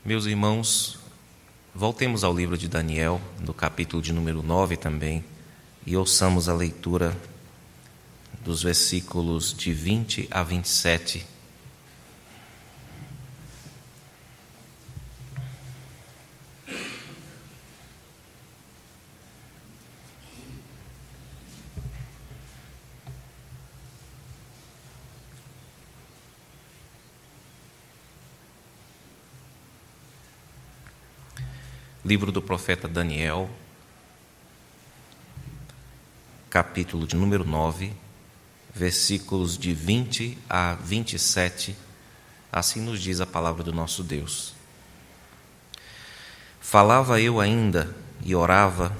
Meus irmãos, voltemos ao livro de Daniel, no capítulo de número 9 também, e ouçamos a leitura dos versículos de 20 a 27. Livro do profeta Daniel, capítulo de número 9, versículos de 20 a 27, assim nos diz a palavra do nosso Deus. Falava eu ainda, e orava,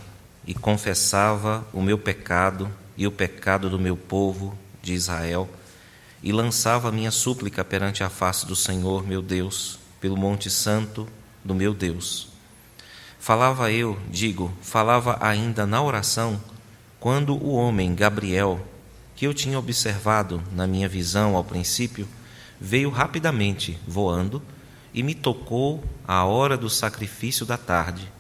e confessava o meu pecado e o pecado do meu povo de Israel, e lançava a minha súplica perante a face do Senhor, meu Deus, pelo monte santo do meu Deus. Falava ainda na oração, quando o homem Gabriel, que eu tinha observado na minha visão ao princípio, veio rapidamente voando e me tocou à hora do sacrifício da tarde.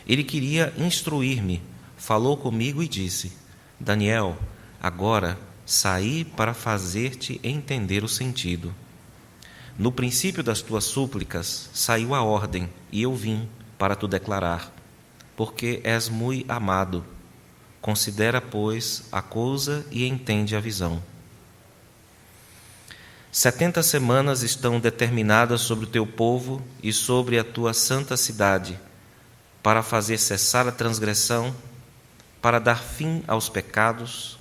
Ele queria instruir-me, falou comigo e disse: Daniel, agora saí para fazer-te entender o sentido. No princípio das tuas súplicas saiu a ordem, e eu vim para tu declarar, porque és muito amado. Considera, pois, a coisa e entende a visão. 70 semanas estão determinadas sobre o teu povo e sobre a tua santa cidade, para fazer cessar a transgressão, para dar fim aos pecados,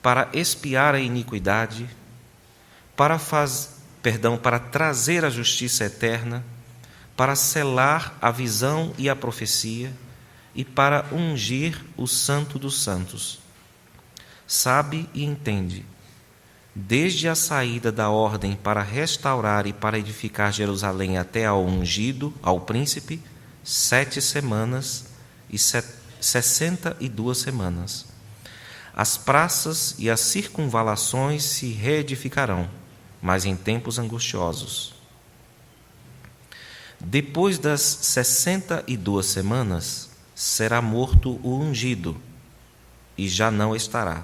para expiar a iniquidade, para trazer a justiça eterna, para selar a visão e a profecia, e para ungir o Santo dos Santos. Sabe e entende, desde a saída da ordem para restaurar e para edificar Jerusalém até ao ungido, ao príncipe, 7 semanas e 62 semanas. As praças e as circunvalações se reedificarão, mas em tempos angustiosos. Depois das 62 semanas, será morto o ungido, e já não estará.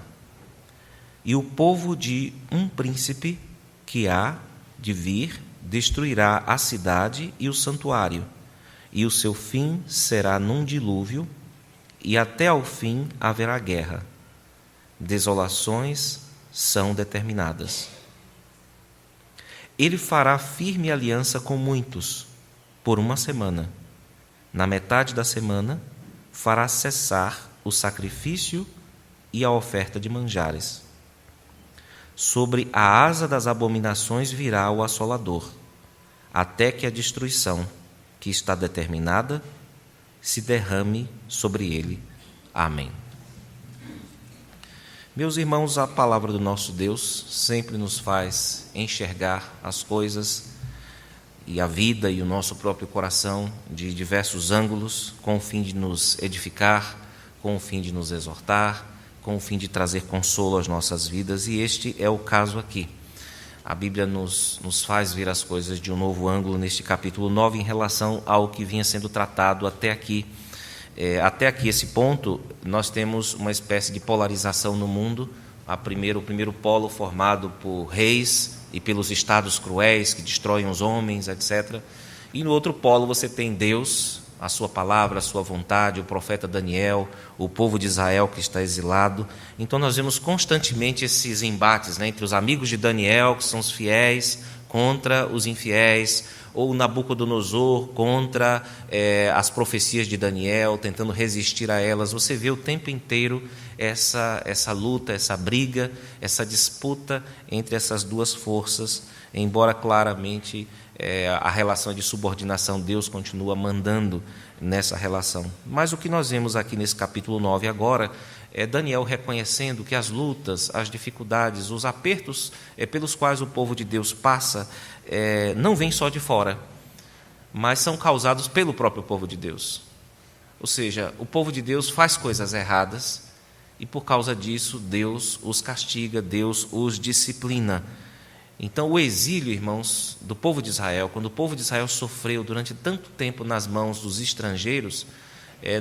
E o povo de um príncipe que há de vir destruirá a cidade e o santuário, e o seu fim será num dilúvio, e até ao fim haverá guerra. Desolações são determinadas. Ele fará firme aliança com muitos, por 1 semana. Na metade da semana, fará cessar o sacrifício e a oferta de manjares. Sobre a asa das abominações virá o assolador, até que a destruição, que está determinada, se derrame sobre ele. Amém. Meus irmãos, a palavra do nosso Deus sempre nos faz enxergar as coisas e a vida e o nosso próprio coração de diversos ângulos, com o fim de nos edificar, com o fim de nos exortar, com o fim de trazer consolo às nossas vidas, e este é o caso aqui. A Bíblia nos faz ver as coisas de um novo ângulo neste capítulo 9 em relação ao que vinha sendo tratado até aqui. Até aqui, esse ponto, nós temos uma espécie de polarização no mundo. O primeiro polo formado por reis e pelos estados cruéis que destroem os homens, etc. E no outro polo você tem Deus, a sua palavra, a sua vontade, o profeta Daniel, o povo de Israel que está exilado. Então nós vemos constantemente esses embates, entre os amigos de Daniel, que são os fiéis, contra os infiéis, ou Nabucodonosor contra as profecias de Daniel, tentando resistir a elas. Você vê o tempo inteiro essa luta, essa briga, essa disputa entre essas duas forças, embora claramente a relação de subordinação, Deus continua mandando nessa relação. Mas o que nós vemos aqui nesse capítulo 9 agora é Daniel reconhecendo que as lutas, as dificuldades, os apertos pelos quais o povo de Deus passa não vêm só de fora, mas são causados pelo próprio povo de Deus. Ou seja, o povo de Deus faz coisas erradas e por causa disso Deus os castiga, Deus os disciplina. Então, o exílio, irmãos, do povo de Israel, quando o povo de Israel sofreu durante tanto tempo nas mãos dos estrangeiros,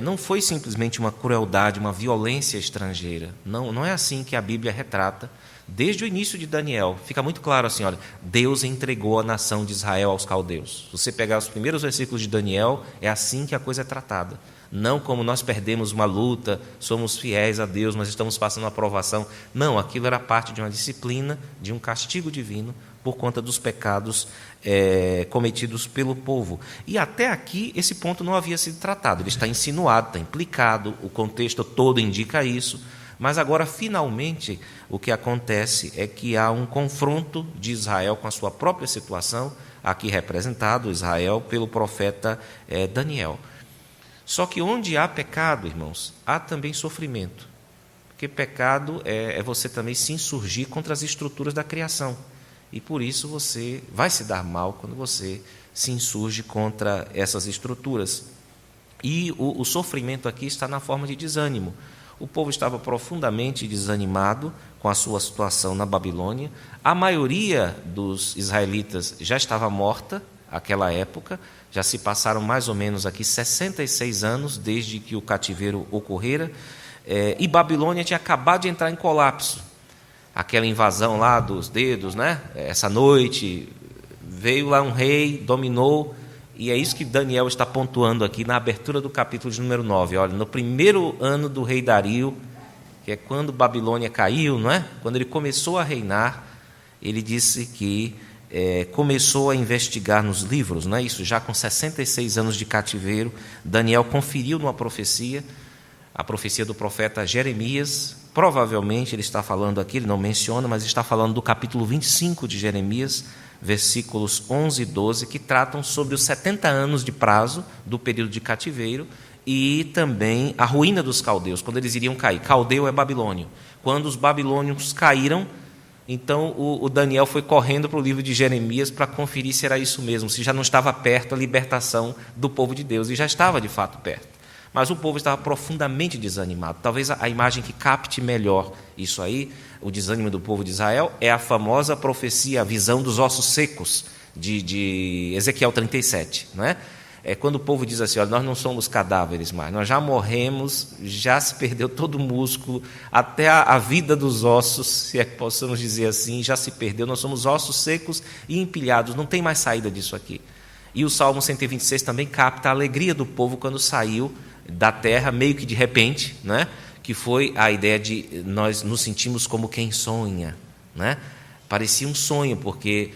não foi simplesmente uma crueldade, uma violência estrangeira. Não é assim que a Bíblia retrata. Desde o início de Daniel, fica muito claro assim, olha, Deus entregou a nação de Israel aos caldeus. Se você pegar os primeiros versículos de Daniel, é assim que a coisa é tratada. Não como nós perdemos uma luta, somos fiéis a Deus, mas estamos passando uma provação. Não, aquilo era parte de uma disciplina, de um castigo divino, por conta dos pecados cometidos pelo povo. E até aqui, esse ponto não havia sido tratado. Ele está insinuado, está implicado, o contexto todo indica isso. Mas agora, finalmente, o que acontece é que há um confronto de Israel com a sua própria situação, aqui representado, Israel, pelo profeta Daniel. Só que onde há pecado, irmãos, há também sofrimento. Porque pecado é você também se insurgir contra as estruturas da criação. E por isso você vai se dar mal quando você se insurge contra essas estruturas. E o sofrimento aqui está na forma de desânimo. O povo estava profundamente desanimado com a sua situação na Babilônia. A maioria dos israelitas já estava morta naquela época. Já se passaram mais ou menos aqui 66 anos desde que o cativeiro ocorrera. E Babilônia tinha acabado de entrar em colapso. Aquela invasão lá dos dedos, né? Essa noite veio lá um rei, dominou. E é isso que Daniel está pontuando aqui na abertura do capítulo de número 9. Olha, no primeiro ano do rei Dario, que é quando Babilônia caiu, não é? Quando ele começou a reinar, ele disse que começou a investigar nos livros, não é isso? Já com 66 anos de cativeiro, Daniel conferiu numa profecia, a profecia do profeta Jeremias. Provavelmente ele está falando aqui, ele não menciona, mas está falando do capítulo 25 de Jeremias, versículos 11 e 12, que tratam sobre os 70 anos de prazo do período de cativeiro e também a ruína dos caldeus, quando eles iriam cair. Caldeu é babilônio. Quando os babilônios caíram, então o Daniel foi correndo para o livro de Jeremias para conferir se era isso mesmo, se já não estava perto a libertação do povo de Deus, e já estava de fato perto. Mas o povo estava profundamente desanimado. Talvez a imagem que capte melhor isso aí, o desânimo do povo de Israel, é a famosa profecia, a visão dos ossos secos, de Ezequiel 37. Não é? É quando o povo diz assim, olha, nós não somos cadáveres mais, nós já morremos, já se perdeu todo o músculo, até a vida dos ossos, se é que possamos dizer assim, já se perdeu, nós somos ossos secos e empilhados, não tem mais saída disso aqui. E o Salmo 126 também capta a alegria do povo quando saiu da terra, meio que de repente, né? Que foi a ideia de nós nos sentimos como quem sonha, né? Parecia um sonho, porque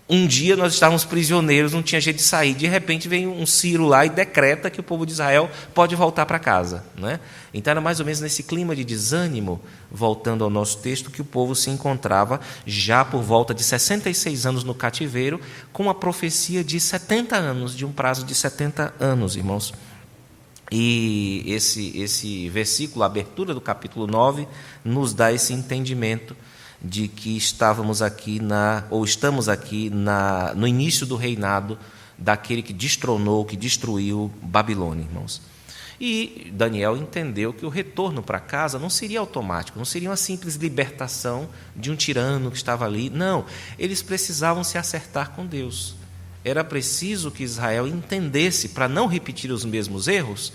um dia nós estávamos prisioneiros, não tinha jeito de sair, de repente vem um Ciro lá e decreta que o povo de Israel pode voltar para casa, né? Então era mais ou menos nesse clima de desânimo, voltando ao nosso texto, que o povo se encontrava já por volta de 66 anos no cativeiro, com a profecia de 70 anos, de um prazo de 70 anos, irmãos. E esse versículo, a abertura do capítulo 9, nos dá esse entendimento de que estamos aqui no início do reinado daquele que destronou, que destruiu Babilônia, irmãos. E Daniel entendeu que o retorno para casa não seria automático, não seria uma simples libertação de um tirano que estava ali. Não, eles precisavam se acertar com Deus. Era preciso que Israel entendesse, para não repetir os mesmos erros,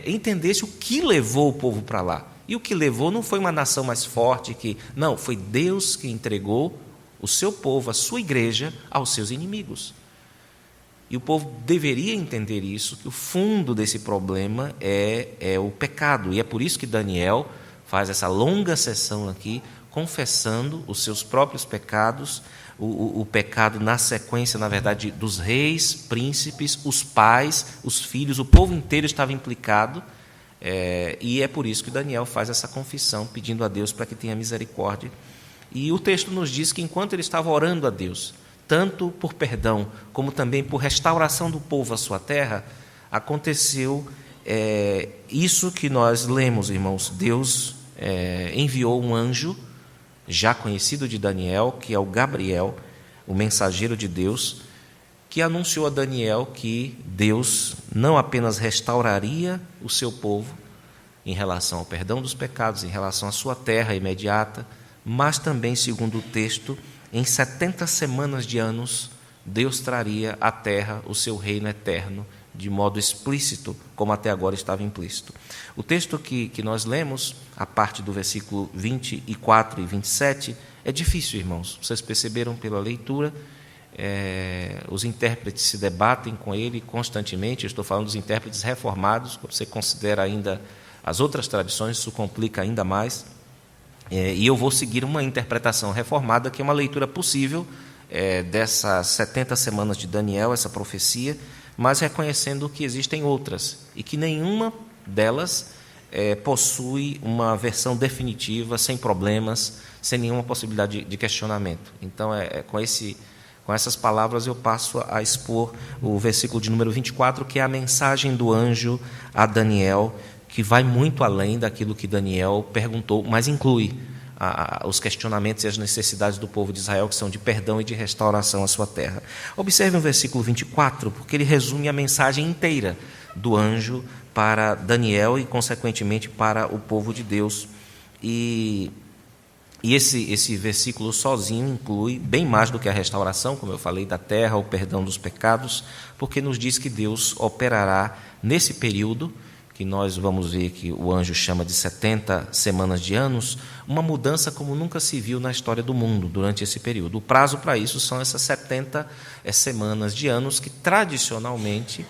entendesse o que levou o povo para lá. E o que levou não foi uma nação mais forte, não, foi Deus que entregou o seu povo, a sua igreja, aos seus inimigos. E o povo deveria entender isso, que o fundo desse problema é o pecado. E é por isso que Daniel faz essa longa sessão aqui, confessando os seus próprios pecados, o pecado na sequência, na verdade, dos reis, príncipes, os pais, os filhos, o povo inteiro estava implicado, e é por isso que Daniel faz essa confissão, pedindo a Deus para que tenha misericórdia. E o texto nos diz que enquanto ele estava orando a Deus, tanto por perdão, como também por restauração do povo à sua terra, aconteceu isso que nós lemos, irmãos. Deus enviou um anjo, já conhecido de Daniel, que é o Gabriel, o mensageiro de Deus, que anunciou a Daniel que Deus não apenas restauraria o seu povo em relação ao perdão dos pecados, em relação à sua terra imediata, mas também, segundo o texto, em 70 semanas de anos, Deus traria à terra o seu reino eterno, de modo explícito, como até agora estava implícito. O texto que nós lemos, a parte do versículo 24 e 27, é difícil, irmãos. Vocês perceberam pela leitura, os intérpretes se debatem com ele constantemente. Eu estou falando dos intérpretes reformados. Quando você considera ainda as outras tradições, isso complica ainda mais. E eu vou seguir uma interpretação reformada, que é uma leitura possível dessas 70 semanas de Daniel, essa profecia, mas reconhecendo que existem outras e que nenhuma delas possui uma versão definitiva, sem problemas, sem nenhuma possibilidade de questionamento. Então, com essas palavras, eu passo a expor o versículo de número 24, que é a mensagem do anjo a Daniel, que vai muito além daquilo que Daniel perguntou, mas inclui os questionamentos e as necessidades do povo de Israel, que são de perdão e de restauração à sua terra. Observe o versículo 24, porque ele resume a mensagem inteira do anjo para Daniel e, consequentemente, para o povo de Deus. E esse versículo sozinho inclui bem mais do que a restauração, como eu falei, da terra, o perdão dos pecados, porque nos diz que Deus operará nesse período, que nós vamos ver que o anjo chama de 70 semanas de anos, uma mudança como nunca se viu na história do mundo durante esse período. O prazo para isso são essas 70 semanas de anos, que tradicionalmente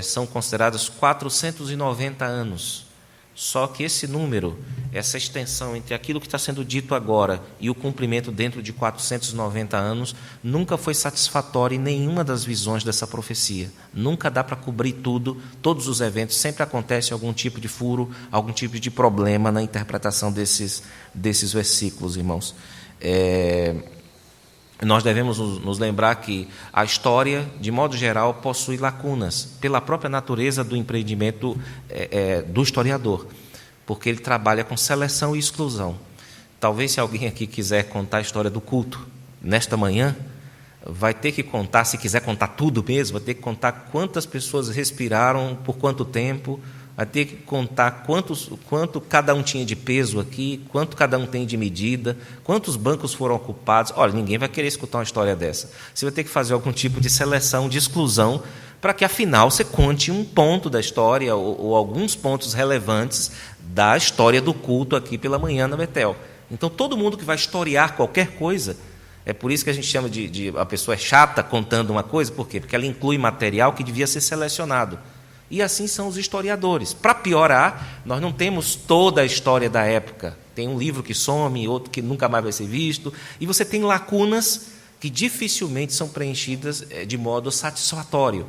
são consideradas 490 anos. Só que esse número, essa extensão entre aquilo que está sendo dito agora e o cumprimento dentro de 490 anos, nunca foi satisfatório em nenhuma das visões dessa profecia. Nunca dá para cobrir tudo, todos os eventos, sempre acontece algum tipo de furo, algum tipo de problema na interpretação desses versículos, irmãos. Nós devemos nos lembrar que a história, de modo geral, possui lacunas, pela própria natureza do empreendimento do historiador, porque ele trabalha com seleção e exclusão. Talvez, se alguém aqui quiser contar a história do culto nesta manhã, vai ter que contar, se quiser contar tudo mesmo, vai ter que contar quantas pessoas respiraram, por quanto tempo, vai ter que contar quanto cada um tinha de peso aqui, quanto cada um tem de medida, quantos bancos foram ocupados. Olha, ninguém vai querer escutar uma história dessa. Você vai ter que fazer algum tipo de seleção, de exclusão, para que, afinal, você conte um ponto da história ou alguns pontos relevantes da história do culto aqui pela manhã na Betel. Então, todo mundo que vai historiar qualquer coisa, é por isso que a gente chama de a pessoa é chata contando uma coisa. Por quê? Porque ela inclui material que devia ser selecionado. E assim são os historiadores. Para piorar, nós não temos toda a história da época. Tem um livro que some, outro que nunca mais vai ser visto, e você tem lacunas que dificilmente são preenchidas de modo satisfatório.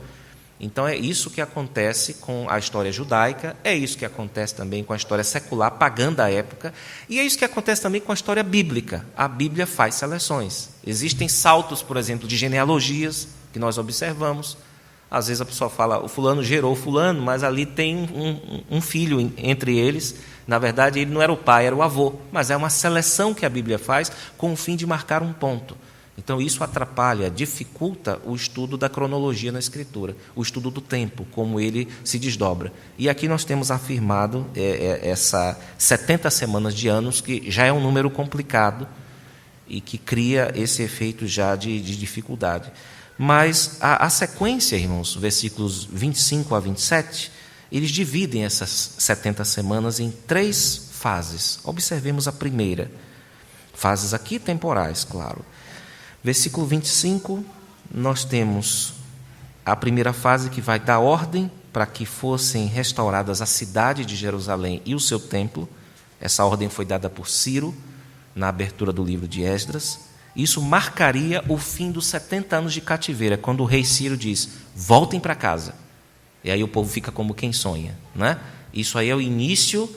Então, é isso que acontece com a história judaica, é isso que acontece também com a história secular, pagã da época, e é isso que acontece também com a história bíblica. A Bíblia faz seleções. Existem saltos, por exemplo, de genealogias, que nós observamos. Às vezes a pessoa fala, o fulano gerou fulano, mas ali tem um filho entre eles. Na verdade, ele não era o pai, era o avô. Mas é uma seleção que a Bíblia faz com o fim de marcar um ponto. Então, isso atrapalha, dificulta o estudo da cronologia na Escritura, o estudo do tempo, como ele se desdobra. E aqui nós temos afirmado essa 70 semanas de anos, que já é um número complicado e que cria esse efeito já de dificuldade. Mas a sequência, irmãos, versículos 25 a 27, eles dividem essas 70 semanas em 3 fases. Observemos a primeira. Fases aqui temporais, claro. Versículo 25, nós temos a primeira fase que vai dar ordem para que fossem restauradas a cidade de Jerusalém e o seu templo. Essa ordem foi dada por Ciro, na abertura do livro de Esdras. Isso marcaria o fim dos 70 anos de cativeiro, quando o rei Ciro diz, voltem para casa. E aí o povo fica como quem sonha, né? Isso aí é o início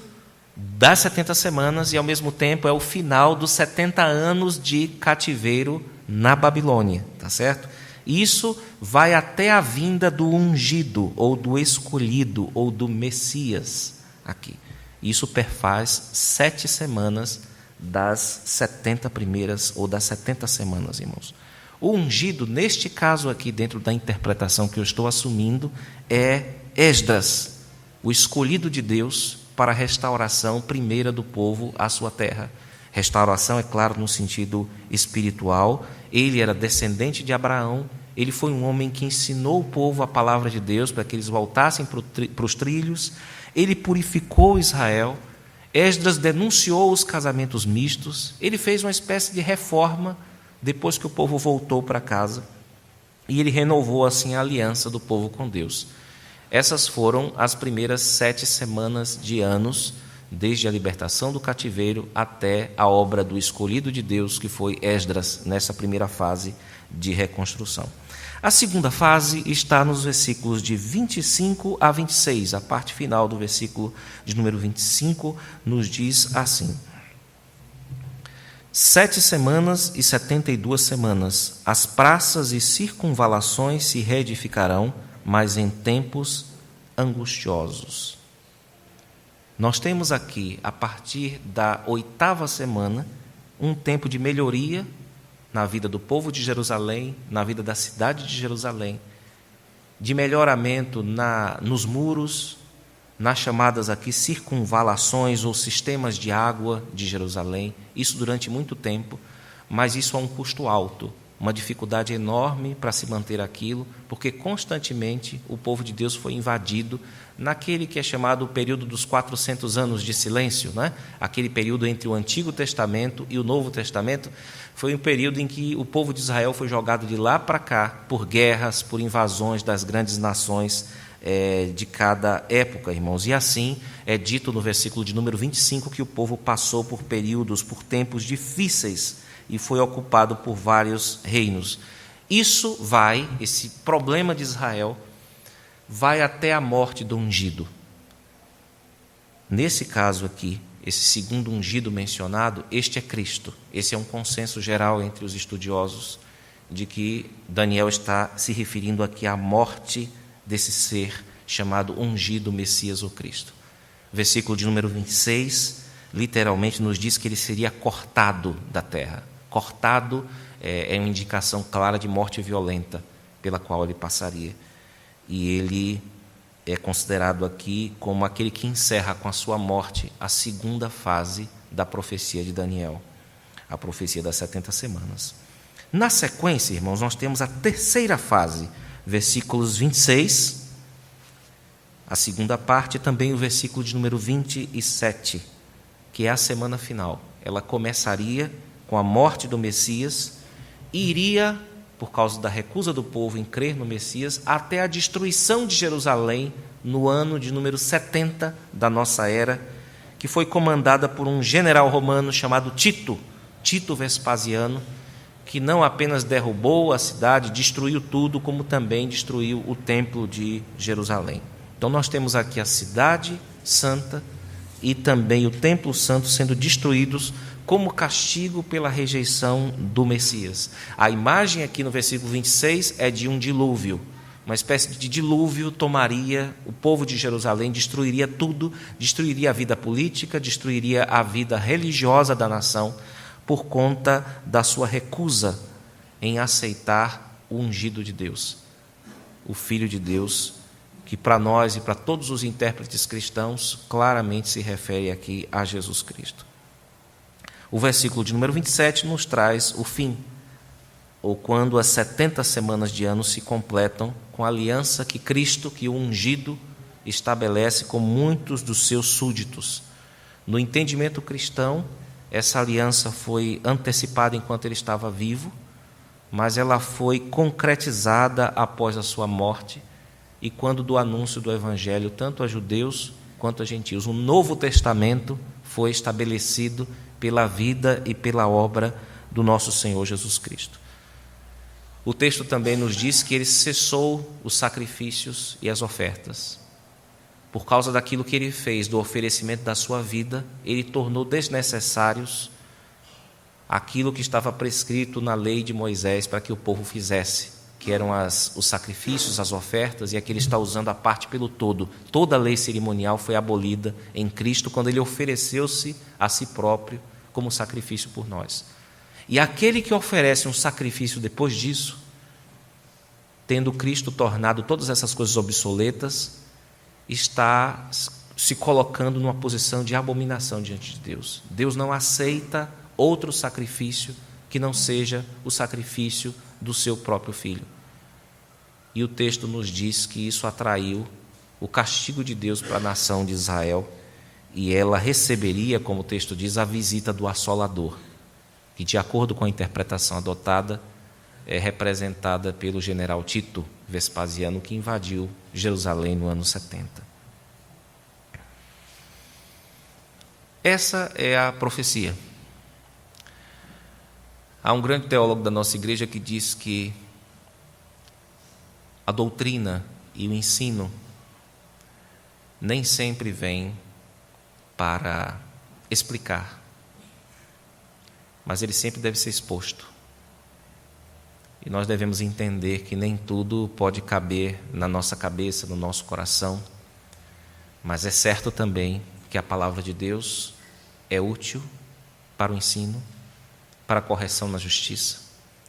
das 70 semanas e, ao mesmo tempo, é o final dos 70 anos de cativeiro na Babilônia, tá certo? Isso vai até a vinda do ungido, ou do escolhido, ou do Messias aqui. Isso perfaz 7 semanas das 70 primeiras ou das 70 semanas, irmãos. O ungido, neste caso aqui, dentro da interpretação que eu estou assumindo, é Esdras, o escolhido de Deus para a restauração primeira do povo à sua terra. Restauração, é claro, no sentido espiritual. Ele era descendente de Abraão, ele foi um homem que ensinou o povo a palavra de Deus para que eles voltassem para os trilhos, ele purificou Israel. Esdras denunciou os casamentos mistos, ele fez uma espécie de reforma depois que o povo voltou para casa, e ele renovou assim a aliança do povo com Deus. Essas foram as primeiras 7 semanas de anos, desde a libertação do cativeiro até a obra do escolhido de Deus, que foi Esdras, nessa primeira fase de reconstrução. A segunda fase está nos versículos de 25 a 26. A parte final do versículo de número 25 nos diz assim: 7 semanas e 72 semanas, as praças e circunvalações se reedificarão, mas em tempos angustiosos. Nós temos aqui, a partir da 8ª semana, um tempo de melhoria na vida do povo de Jerusalém, na vida da cidade de Jerusalém, de melhoramento nos muros, nas chamadas aqui circunvalações ou sistemas de água de Jerusalém, isso durante muito tempo, mas isso a um custo alto, uma dificuldade enorme para se manter aquilo, porque constantemente o povo de Deus foi invadido naquele que é chamado o período dos 400 anos de silêncio, né? Aquele período entre o Antigo Testamento e o Novo Testamento, foi um período em que o povo de Israel foi jogado de lá para cá por guerras, por invasões das grandes nações de cada época, irmãos. E assim é dito no versículo de número 25 que o povo passou por períodos, por tempos difíceis e foi ocupado por vários reinos. Esse problema de Israel, vai até a morte do ungido. Nesse caso aqui, esse segundo ungido mencionado, este é Cristo. Esse é um consenso geral entre os estudiosos de que Daniel está se referindo aqui à morte desse ser chamado ungido Messias ou Cristo. Versículo de número 26, literalmente nos diz que ele seria cortado da terra. Cortado é uma indicação clara de morte violenta pela qual ele passaria. E ele é considerado aqui como aquele que encerra com a sua morte a segunda fase da profecia de Daniel, a profecia das 70 semanas. Na sequência, irmãos, nós temos a terceira fase, versículos 26, a segunda parte, e também o versículo de número 27, que é a semana final. Ela começaria com a morte do Messias e iria, por causa da recusa do povo em crer no Messias, até a destruição de Jerusalém no ano de número 70 da nossa era, que foi comandada por um general romano chamado Tito Vespasiano, que não apenas derrubou a cidade, destruiu tudo, como também destruiu o templo de Jerusalém. Então nós temos aqui a cidade santa e também o templo santo sendo destruídos como castigo pela rejeição do Messias. A imagem aqui no versículo 26 é de um dilúvio, uma espécie de dilúvio tomaria o povo de Jerusalém, destruiria tudo, destruiria a vida política, destruiria a vida religiosa da nação, por conta da sua recusa em aceitar o ungido de Deus, o Filho de Deus, que para nós e para todos os intérpretes cristãos claramente se refere aqui a Jesus Cristo. O versículo de número 27 nos traz o fim, ou quando as 70 semanas de ano se completam com a aliança que Cristo, que o ungido, estabelece com muitos dos seus súditos. No entendimento cristão, essa aliança foi antecipada enquanto ele estava vivo, mas ela foi concretizada após a sua morte e quando do anúncio do Evangelho, tanto a judeus quanto a gentios. O Novo Testamento foi estabelecido pela vida e pela obra do nosso Senhor Jesus Cristo. O texto também nos diz que ele cessou os sacrifícios e as ofertas. Por causa daquilo que ele fez, do oferecimento da sua vida, ele tornou desnecessários aquilo que estava prescrito na lei de Moisés para que o povo fizesse, que eram os sacrifícios, as ofertas, e aqui ele está usando a parte pelo todo. Toda a lei cerimonial foi abolida em Cristo quando ele ofereceu-se a si próprio como sacrifício por nós. E aquele que oferece um sacrifício depois disso, tendo Cristo tornado todas essas coisas obsoletas, está se colocando numa posição de abominação diante de Deus. Deus não aceita outro sacrifício que não seja o sacrifício do seu próprio filho. E o texto nos diz que isso atraiu o castigo de Deus para a nação de Israel, e ela receberia, como o texto diz, a visita do assolador, que, de acordo com a interpretação adotada, é representada pelo general Tito Vespasiano, que invadiu Jerusalém no ano 70. Essa é a profecia. Há um grande teólogo da nossa igreja que diz que a doutrina e o ensino nem sempre vêm para explicar, mas ele sempre deve ser exposto. E nós devemos entender que nem tudo pode caber na nossa cabeça, no nosso coração, mas é certo também que a palavra de Deus é útil para o ensino, para a correção na justiça,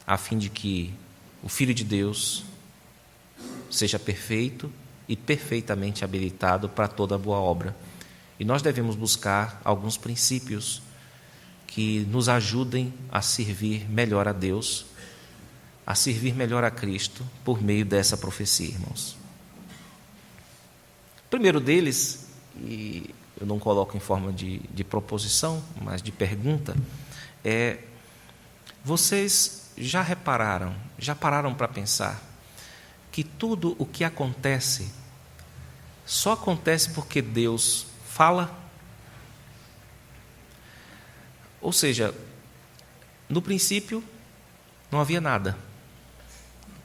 a fim de que o Filho de Deus seja perfeito e perfeitamente habilitado para toda boa obra. E nós devemos buscar alguns princípios que nos ajudem a servir melhor a Deus, a servir melhor a Cristo por meio dessa profecia, irmãos. O primeiro deles, e eu não coloco em forma de proposição, mas de pergunta, é: vocês já pararam para pensar que tudo o que acontece só acontece porque Deus fala? Ou seja, no princípio não havia nada.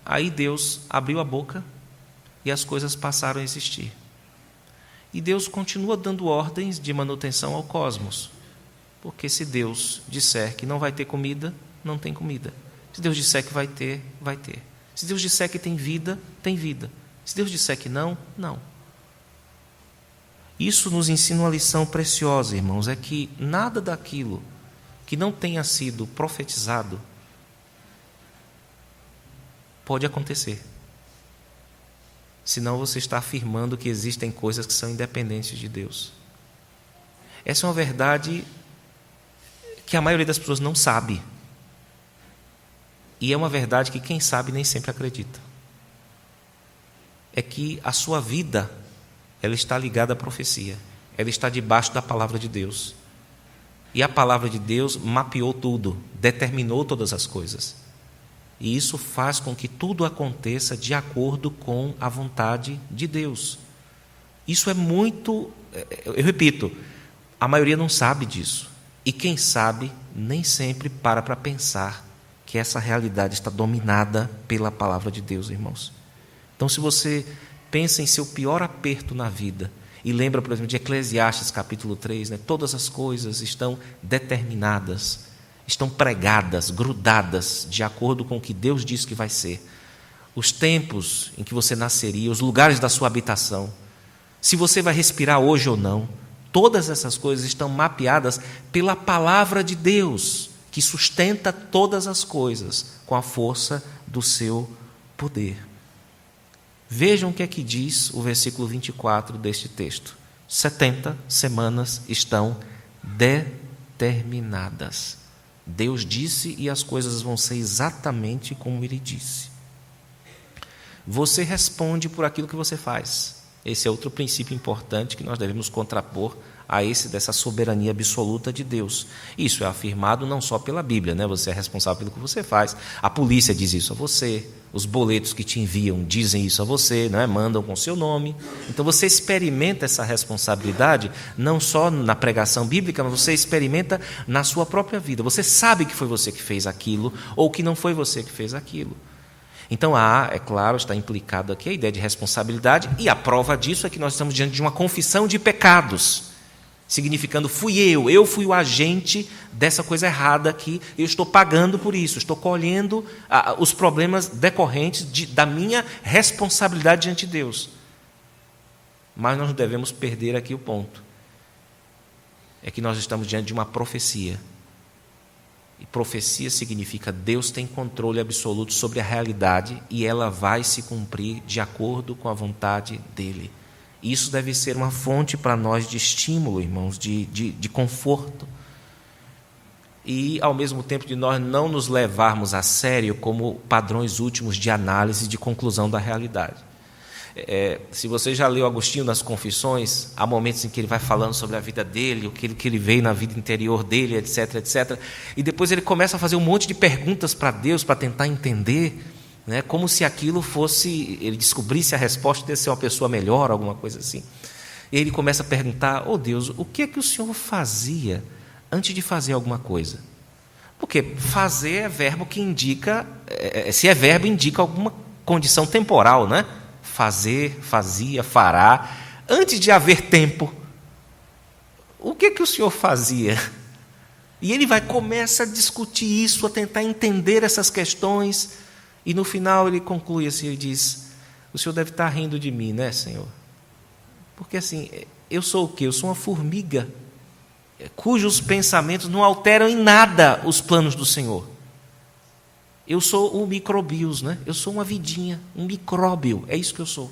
Aí Deus abriu a boca e as coisas passaram a existir. E Deus continua dando ordens de manutenção ao cosmos. Porque se Deus disser que não vai ter comida, não tem comida. Se Deus disser que vai ter, vai ter. Se Deus disser que tem vida, tem vida. Se Deus disser que não, não. Isso nos ensina uma lição preciosa, irmãos, é que nada daquilo que não tenha sido profetizado pode acontecer. Senão você está afirmando que existem coisas que são independentes de Deus. Essa é uma verdade que a maioria das pessoas não sabe. E é uma verdade que quem sabe nem sempre acredita. É que a sua vida, ela está ligada à profecia. Ela está debaixo da palavra de Deus. E a palavra de Deus mapeou tudo, determinou todas as coisas. E isso faz com que tudo aconteça de acordo com a vontade de Deus. Isso é muito... Eu repito, a maioria não sabe disso. E quem sabe, nem sempre para pensar que essa realidade está dominada pela palavra de Deus, irmãos. Então, se você pensa em seu pior aperto na vida, e lembra, por exemplo, de Eclesiastes capítulo 3, né? Todas as coisas estão determinadas, estão pregadas, grudadas, de acordo com o que Deus diz que vai ser. Os tempos em que você nasceria, os lugares da sua habitação, se você vai respirar hoje ou não, todas essas coisas estão mapeadas pela palavra de Deus, que sustenta todas as coisas com a força do seu poder. Vejam o que é que diz o versículo 24 deste texto. 70 semanas estão determinadas. Deus disse e as coisas vão ser exatamente como Ele disse. Você responde por aquilo que você faz. Esse é outro princípio importante que nós devemos contrapor a esse dessa soberania absoluta de Deus. Isso é afirmado não só pela Bíblia, né? Você é responsável pelo que você faz. A polícia diz isso a você. Os boletos que te enviam dizem isso a você, não é? Mandam com seu nome. Então você experimenta essa responsabilidade não só na pregação bíblica, mas você experimenta na sua própria vida. Você sabe que foi você que fez aquilo ou que não foi você que fez aquilo. Então, é claro, está implicado aqui a ideia de responsabilidade, e a prova disso é que nós estamos diante de uma confissão de pecados, significando eu fui o agente dessa coisa errada aqui, eu estou pagando por isso, estou colhendo os problemas decorrentes da minha responsabilidade diante de Deus. Mas nós não devemos perder aqui o ponto, é que nós estamos diante de uma profecia. E profecia significa Deus tem controle absoluto sobre a realidade e ela vai se cumprir de acordo com a vontade dEle. Isso deve ser uma fonte para nós de estímulo, irmãos, de conforto. e, ao mesmo tempo, de nós não nos levarmos a sério como padrões últimos de análise e de conclusão da realidade. Se você já leu Agostinho nas Confissões, há momentos em que ele vai falando sobre a vida dele, o que ele veio na vida interior dele, etc., etc. E depois ele começa a fazer um monte de perguntas para Deus, para tentar entender, né, como se aquilo fosse, ele descobrisse a resposta de ser uma pessoa melhor, alguma coisa assim. E ele começa a perguntar: oh Deus, o que é que o Senhor fazia antes de fazer alguma coisa? Porque fazer é verbo que indica, se é verbo, indica alguma condição temporal, né? Fazer, fazia, fará. Antes de haver tempo, o que é que o Senhor fazia? E ele começa a discutir isso, a tentar entender essas questões, e no final ele conclui assim, ele diz: o Senhor deve estar rindo de mim, né, Senhor? Porque assim, eu sou o quê? Eu sou uma formiga, cujos pensamentos não alteram em nada os planos do Senhor. Eu sou o microbios, né? Eu sou uma vidinha, um micróbio, é isso que eu sou.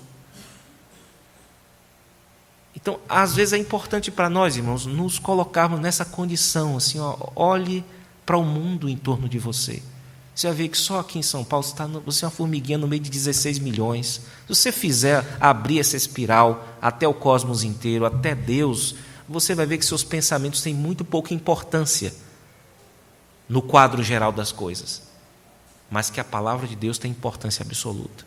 Então, às vezes é importante para nós, irmãos, nos colocarmos nessa condição, assim, ó, olhe para o mundo em torno de você. Você vai ver que só aqui em São Paulo você é uma formiguinha no meio de 16 milhões. Se você fizer abrir essa espiral até o cosmos inteiro, até Deus, você vai ver que seus pensamentos têm muito pouca importância no quadro geral das coisas, mas que a palavra de Deus tem importância absoluta.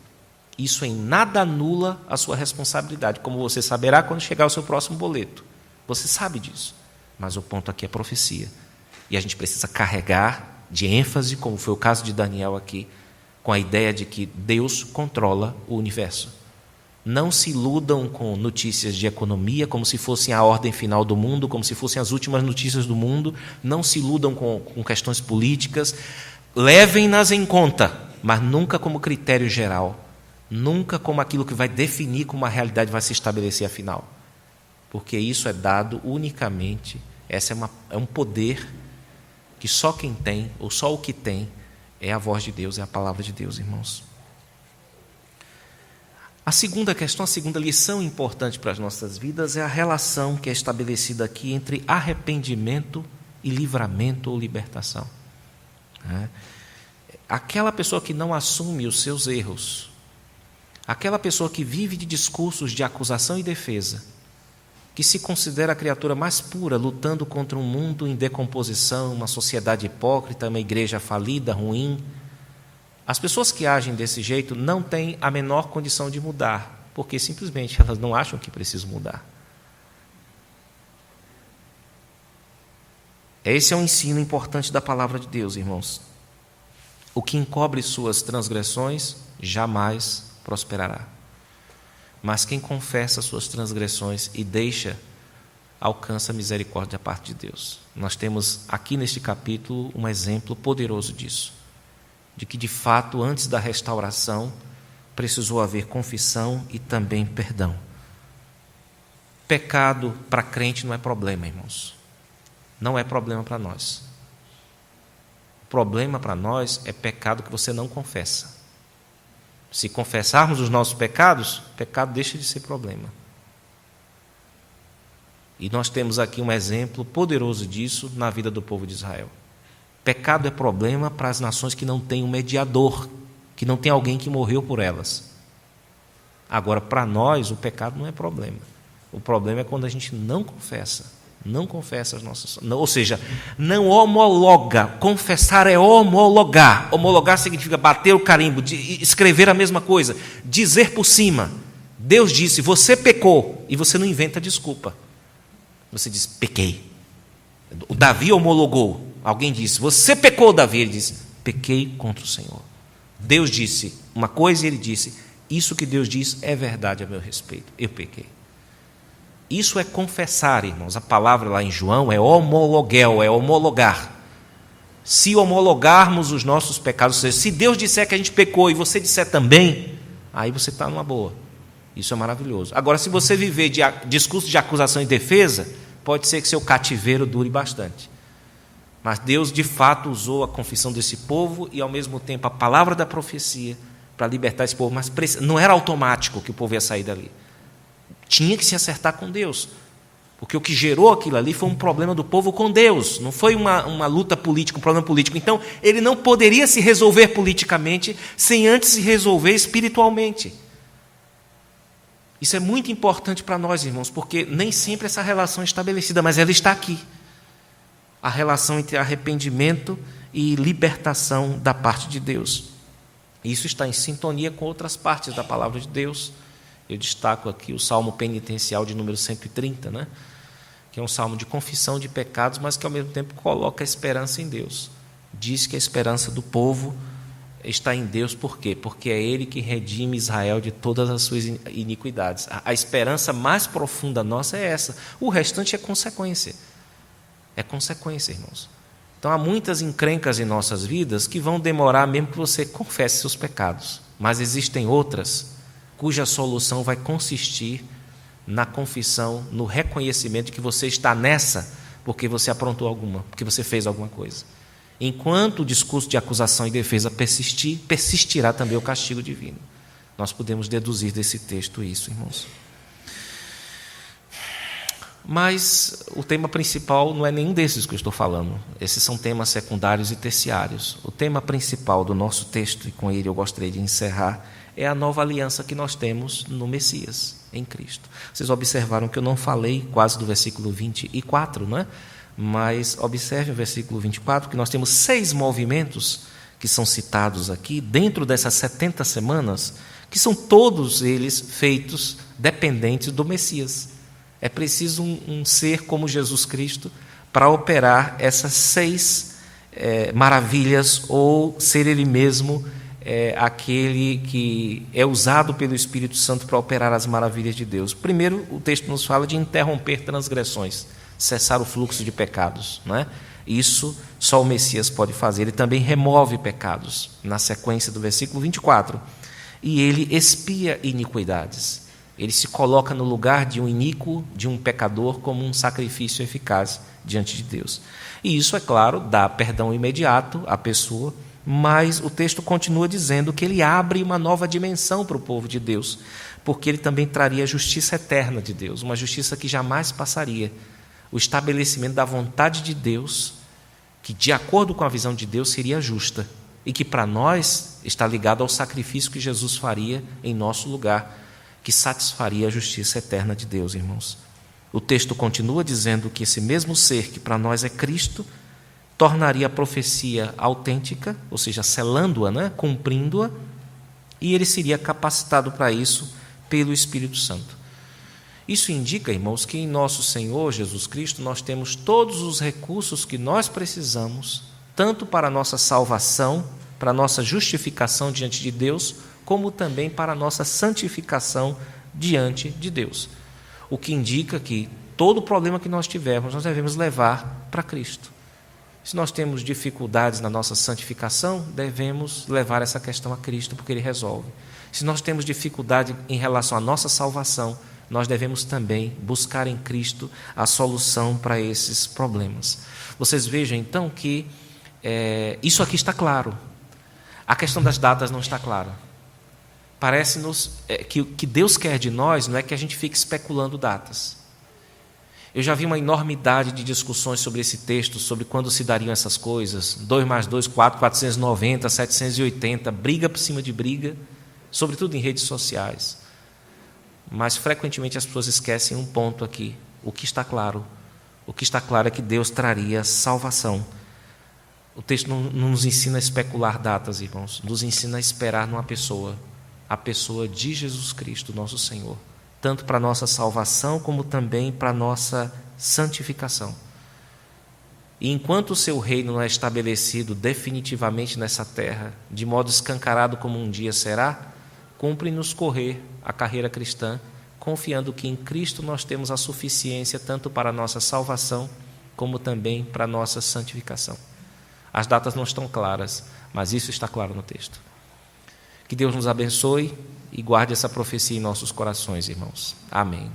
Isso em nada anula a sua responsabilidade, como você saberá quando chegar o seu próximo boleto. Você sabe disso, mas o ponto aqui é profecia. E a gente precisa carregar de ênfase, como foi o caso de Daniel aqui, com a ideia de que Deus controla o universo. Não se iludam com notícias de economia, como se fossem a ordem final do mundo, como se fossem as últimas notícias do mundo. Não se iludam com questões políticas. Levem-nas em conta, mas nunca como critério geral, nunca como aquilo que vai definir como a realidade vai se estabelecer afinal, porque isso é dado unicamente, é um poder que só quem tem, ou só o que tem, é a voz de Deus, é a palavra de Deus, irmãos. A segunda questão, a segunda lição importante para as nossas vidas é a relação que é estabelecida aqui entre arrependimento e livramento ou libertação. Aquela pessoa que não assume os seus erros, aquela pessoa que vive de discursos de acusação e defesa, que se considera a criatura mais pura, lutando contra um mundo em decomposição, uma sociedade hipócrita, uma igreja falida, ruim, as pessoas que agem desse jeito não têm a menor condição de mudar, porque simplesmente elas não acham que precisam mudar. Esse é um ensino importante da palavra de Deus, irmãos. O que encobre suas transgressões jamais prosperará. Mas quem confessa suas transgressões e deixa, alcança a misericórdia da parte de Deus. Nós temos aqui neste capítulo um exemplo poderoso disso, de que de fato antes da restauração precisou haver confissão e também perdão. Pecado para crente não é problema, irmãos. Não é problema para nós. O problema para nós é pecado que você não confessa. Se confessarmos os nossos pecados, o pecado deixa de ser problema. E nós temos aqui um exemplo poderoso disso na vida do povo de Israel. Pecado é problema para as nações que não têm um mediador, que não tem alguém que morreu por elas. Agora, para nós, o pecado não é problema. O problema é quando a gente não confessa as nossas... ou seja, não homologa. Confessar é homologar. Homologar significa bater o carimbo, escrever a mesma coisa, dizer por cima. Deus disse, você pecou, e você não inventa desculpa. Você diz, pequei. O Davi homologou. Alguém disse, você pecou, Davi. Ele disse, pequei contra o Senhor. Deus disse uma coisa e ele disse, isso que Deus diz é verdade a meu respeito. Eu pequei. Isso é confessar, irmãos. A palavra lá em João é homologuel, é homologar. Se homologarmos os nossos pecados, ou seja, se Deus disser que a gente pecou e você disser também, aí você está numa boa. Isso é maravilhoso. Agora, se você viver de discurso de acusação e defesa, pode ser que seu cativeiro dure bastante. Mas Deus, de fato, usou a confissão desse povo e, ao mesmo tempo, a palavra da profecia para libertar esse povo. Mas não era automático que o povo ia sair dali. Tinha que se acertar com Deus. Porque o que gerou aquilo ali foi um problema do povo com Deus, não foi uma luta política, um problema político. Então, ele não poderia se resolver politicamente sem antes se resolver espiritualmente. Isso é muito importante para nós, irmãos, porque nem sempre essa relação é estabelecida, mas ela está aqui. A relação entre arrependimento e libertação da parte de Deus. Isso está em sintonia com outras partes da palavra de Deus. Eu destaco aqui o Salmo penitencial de número 130, né? Que é um salmo de confissão de pecados, mas que ao mesmo tempo coloca a esperança em Deus. Diz que a esperança do povo está em Deus, por quê? Porque é Ele que redime Israel de todas as suas iniquidades. A esperança mais profunda nossa é essa. O restante é consequência. É consequência, irmãos. Então há muitas encrencas em nossas vidas que vão demorar mesmo que você confesse seus pecados. Mas existem outras cuja solução vai consistir na confissão, no reconhecimento de que você está nessa porque você aprontou alguma, porque você fez alguma coisa. Enquanto o discurso de acusação e defesa persistir, persistirá também o castigo divino. Nós podemos deduzir desse texto isso, irmãos. Mas o tema principal não é nenhum desses que eu estou falando. Esses são temas secundários e terciários. O tema principal do nosso texto, e com ele eu gostaria de encerrar, é a nova aliança que nós temos no Messias, em Cristo. Vocês observaram que eu não falei quase do versículo 24, não é? Mas observe o versículo 24, que nós temos 6 movimentos que são citados aqui, dentro dessas 70 semanas, que são todos eles feitos dependentes do Messias. É preciso um ser como Jesus Cristo para operar essas 6 maravilhas, ou ser Ele mesmo aquele que é usado pelo Espírito Santo para operar as maravilhas de Deus. Primeiro, o texto nos fala de interromper transgressões, cessar o fluxo de pecados, não é? Isso só o Messias pode fazer. Ele também remove pecados, na sequência do versículo 24. E ele expia iniquidades. Ele se coloca no lugar de um iníquo, de um pecador, como um sacrifício eficaz diante de Deus. E isso, é claro, dá perdão imediato à pessoa, mas o texto continua dizendo que ele abre uma nova dimensão para o povo de Deus, porque ele também traria a justiça eterna de Deus, uma justiça que jamais passaria. O estabelecimento da vontade de Deus, que de acordo com a visão de Deus seria justa, e que para nós está ligado ao sacrifício que Jesus faria em nosso lugar, que satisfaria a justiça eterna de Deus, irmãos. O texto continua dizendo que esse mesmo ser, que para nós é Cristo, tornaria a profecia autêntica, ou seja, selando-a, né? Cumprindo-a, e ele seria capacitado para isso pelo Espírito Santo. Isso indica, irmãos, que em nosso Senhor Jesus Cristo nós temos todos os recursos que nós precisamos, tanto para a nossa salvação, para a nossa justificação diante de Deus, como também para a nossa santificação diante de Deus. O que indica que todo problema que nós tivermos, nós devemos levar para Cristo. Se nós temos dificuldades na nossa santificação, devemos levar essa questão a Cristo, porque Ele resolve. Se nós temos dificuldade em relação à nossa salvação, nós devemos também buscar em Cristo a solução para esses problemas. Vocês vejam, então, que isso aqui está claro. A questão das datas não está clara. Parece-nos que o que Deus quer de nós não é que a gente fique especulando datas. Eu já vi uma enormidade de discussões sobre esse texto, sobre quando se dariam essas coisas. 2 mais 2, 4, 490, 780, briga por cima de briga, sobretudo em redes sociais. Mas, frequentemente, as pessoas esquecem um ponto aqui. O que está claro? O que está claro é que Deus traria salvação. O texto não nos ensina a especular datas, irmãos. Nos ensina a esperar numa pessoa. A pessoa de Jesus Cristo, nosso Senhor. Tanto para a nossa salvação, como também para a nossa santificação. E enquanto o seu reino não é estabelecido definitivamente nessa terra, de modo escancarado como um dia será, cumpre-nos correr a carreira cristã, confiando que em Cristo nós temos a suficiência tanto para a nossa salvação, como também para a nossa santificação. As datas não estão claras, mas isso está claro no texto. Que Deus nos abençoe e guarde essa profecia em nossos corações, irmãos. Amém.